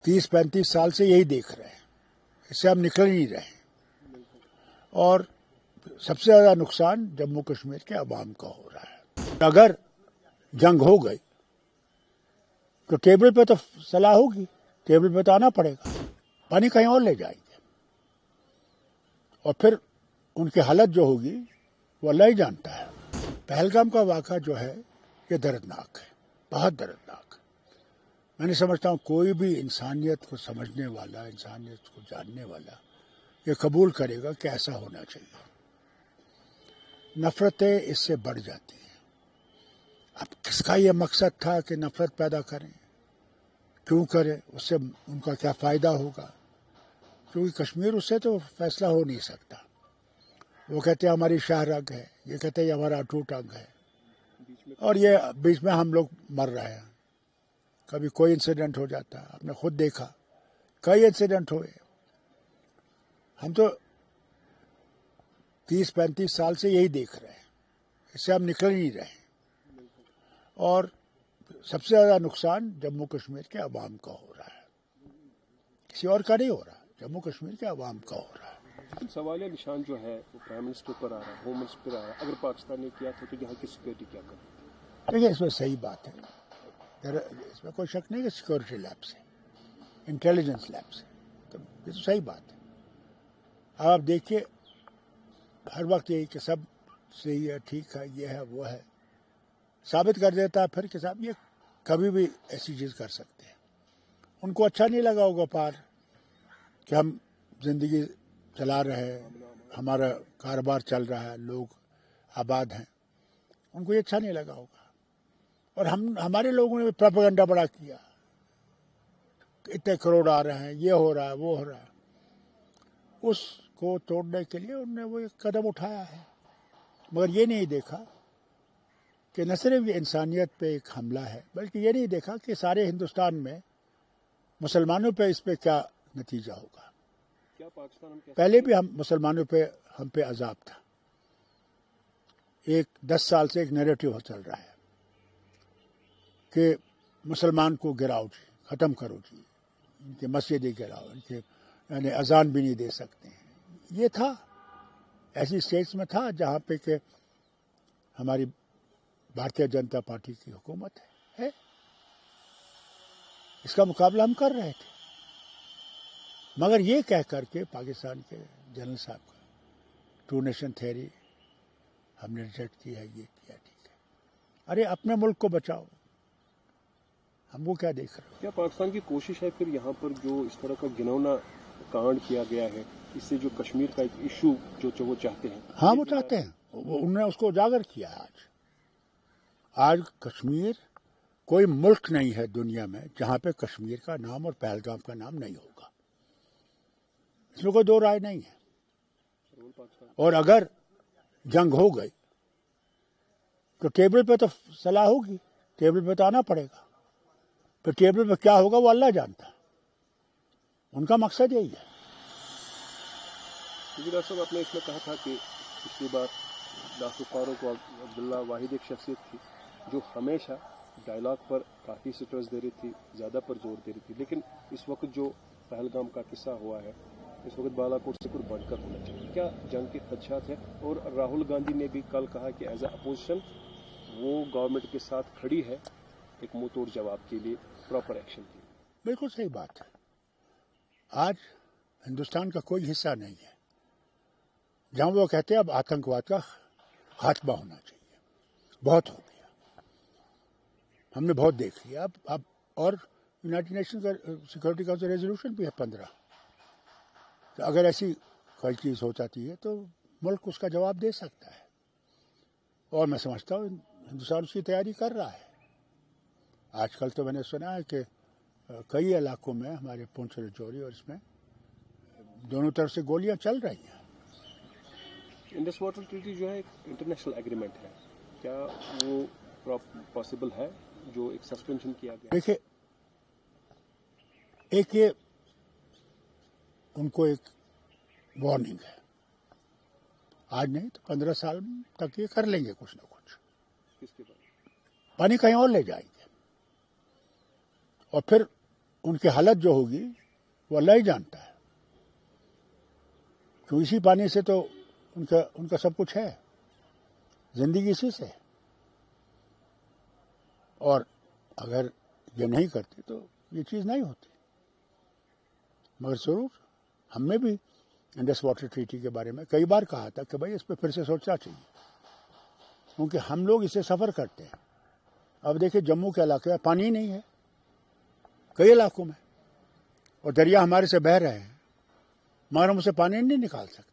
30-35 साल से यही देख रहे हैं, इससे हम निकल ही नहीं रहे। और सबसे ज्यादा नुकसान जम्मू कश्मीर के अवाम का हो रहा है। अगर जंग हो गई तो टेबल पे तो सलाह होगी, टेबल पे तो आना पड़ेगा, पानी कहीं और ले जाएंगे और फिर उनकी हालत जो होगी वो अल्लाह ही जानता है। पहलगाम का वाक़ा जो है ये दर्दनाक है, बहुत दर्दनाक। मैंने समझता हूँ कोई भी इंसानियत को समझने वाला, इंसानियत को जानने वाला ये कबूल करेगा कि ऐसा होना चाहिए। नफरतें इससे बढ़ जाती हैं। अब किसका ये मकसद था कि नफरत पैदा करें, क्यों करें, उससे उनका क्या फ़ायदा होगा? क्योंकि कश्मीर उससे तो फैसला हो नहीं सकता। वो कहते हैं हमारी शाहरग है, ये कहते हैं हमारा अटूट अंग है, और ये बीच में हम लोग मर रहे हैं। कभी कोई इंसिडेंट हो जाता है, आपने खुद देखा कई इंसिडेंट हुए। हम तो 30-35 साल से यही देख रहे हैं, इससे हम निकल ही नहीं रहे। और सबसे ज्यादा नुकसान जम्मू कश्मीर के अवाम का हो रहा है, किसी और का नहीं हो रहा, जम्मू कश्मीर के अवाम का हो रहा है। लेकिन सवाल निशान जो है वो प्राइम मिनिस्टर पर आ रहा है, होम मिनिस्टर पर आ रहा है। अगर पाकिस्तान ने किया था तो यहाँ की सिक्योरिटी क्या करे? देखिए, इसमें सही बात है, इसमें कोई शक नहीं कि सिक्योरिटी लैब से, इंटेलिजेंस लैब से, तो ये तो सही बात है। अब आप देखिए हर वक्त यही कि सब सही है, ठीक है, ये है, वो है, साबित कर देता है फिर कि साहब ये कभी भी ऐसी चीज़ कर सकते हैं। उनको अच्छा नहीं लगा होगा पार कि हम जिंदगी चला रहे हैं, हमारा कारोबार चल रहा है, लोग आबाद हैं, उनको ये अच्छा नहीं लगा होगा। और हमारे लोगों ने भी प्रोपेगेंडा बड़ा किया, इतने करोड़ आ रहे हैं, ये हो रहा है, वो हो रहा है। उसको तोड़ने के लिए उन्होंने वो एक कदम उठाया है, मगर ये नहीं देखा कि न सिर्फ ये इंसानियत पे एक हमला है, बल्कि ये नहीं देखा कि सारे हिंदुस्तान में मुसलमानों पे इस पे क्या नतीजा होगा। क्या पाकिस्तान पहले भी हम मुसलमानों पे हम पे अजाब था। एक 10 साल से एक नैरेटिव चल रहा है कि मुसलमान को गिराओ जी, ख़त्म करो जी, इनके मस्जिदें गिराओ, इनके यानी अजान भी नहीं दे सकते हैं। ये था, ऐसी स्टेट्स में था जहाँ पे कि हमारी भारतीय जनता पार्टी की हुकूमत है। इसका मुकाबला हम कर रहे थे, मगर ये कह करके पाकिस्तान के जनरल साहब का टू नेशन थ्योरी हमने रिजेक्ट किया, ये किया, ठीक है। अरे अपने मुल्क को बचाओ, हमको क्या देख रहे हो? क्या पाकिस्तान की कोशिश है फिर यहाँ पर जो इस तरह का घिनौना कांड किया गया है, इससे जो कश्मीर का एक इशू जो वो चाहते हैं? हाँ, वो चाहते हैं, उन्होंने उसको उजागर किया है। आज कश्मीर, कोई मुल्क नहीं है दुनिया में जहाँ पे कश्मीर का नाम और पहलगाम का नाम नहीं होगा, इसमें कोई दो राय नहीं है। और अगर जंग हो गई तो टेबल पे तो सलाह होगी, टेबल पे तो आना पड़ेगा, तो टेबल पे क्या होगा वो अल्लाह जानता है। उनका मकसद यही है। डॉक्टर साहब, आपने इसमें कहा था कि पिछली बार डॉक्टर फारूक अब्दुल्ला वाहिद एक शख्सियत थी जो हमेशा डायलॉग पर काफ़ी स्ट्रेस दे रही थी, ज़्यादा पर जोर दे रही थी, लेकिन इस वक्त जो पहलगाम का किस्सा हुआ है, इस वक्त बालाकोट से कुछ बढ़कर होना चाहिए। क्या जंग के खदशात हैं? और राहुल गांधी ने भी कल कहा कि एज ए अपोजिशन वो गवर्नमेंट के साथ खड़ी है एक मुंह तोड़ जवाब के लिए, प्रॉपर एक्शन के लिए। बिल्कुल सही बात है। आज हिंदुस्तान का कोई हिस्सा नहीं है जहां वो कहते हैं अब आतंकवाद का खात्मा होना चाहिए, बहुत हो गया, हमने बहुत देख लिया। अब और यूनाइटेड नेशन का सिक्योरिटी काउंसिल रेजोल्यूशन भी है 15, तो अगर ऐसी कोई चीज़ हो जाती है तो मुल्क उसका जवाब दे सकता है, और मैं समझता हूँ हिंदुस्तान उसकी तैयारी कर रहा है। आजकल तो मैंने सुना है कि कई इलाकों में हमारे पुंछ राजौरी और इसमें दोनों तरफ से गोलियां चल रही हैं। इंडस वाटर ट्रीटी जो है एक इंटरनेशनल एग्रीमेंट है, क्या वो पॉसिबल है जो एक सस्पेंशन किया गया? देखिए, एक ये उनको एक वार्निंग है, आज नहीं तो 15 साल तक ये कर लेंगे कुछ ना कुछ, किसके बारे? पानी कहीं और ले जाएंगे और फिर ان کی حالت جو ہوگی وہ اللہ ہی جانتا ہے، کیوں اسی پانی سے تو ان کا سب کچھ ہے، زندگی اسی سے ہے۔ اور اگر یہ نہیں کرتے تو یہ چیز نہیں ہوتی۔ مگر ضرور ہم نے بھی انڈس واٹر ٹریٹی کے بارے میں کئی بار کہا تھا کہ بھائی اس پہ پھر سے سوچنا چاہیے، کیونکہ ہم لوگ اسے سفر کرتے ہیں۔ اب دیکھیں جموں کے علاقے میں پانی ہی نہیں ہے، کئی علاقوں میں، اور دریا ہمارے سے بہہ رہے ہیں، مگر ہم اسے پانی نہیں نکال سکتے۔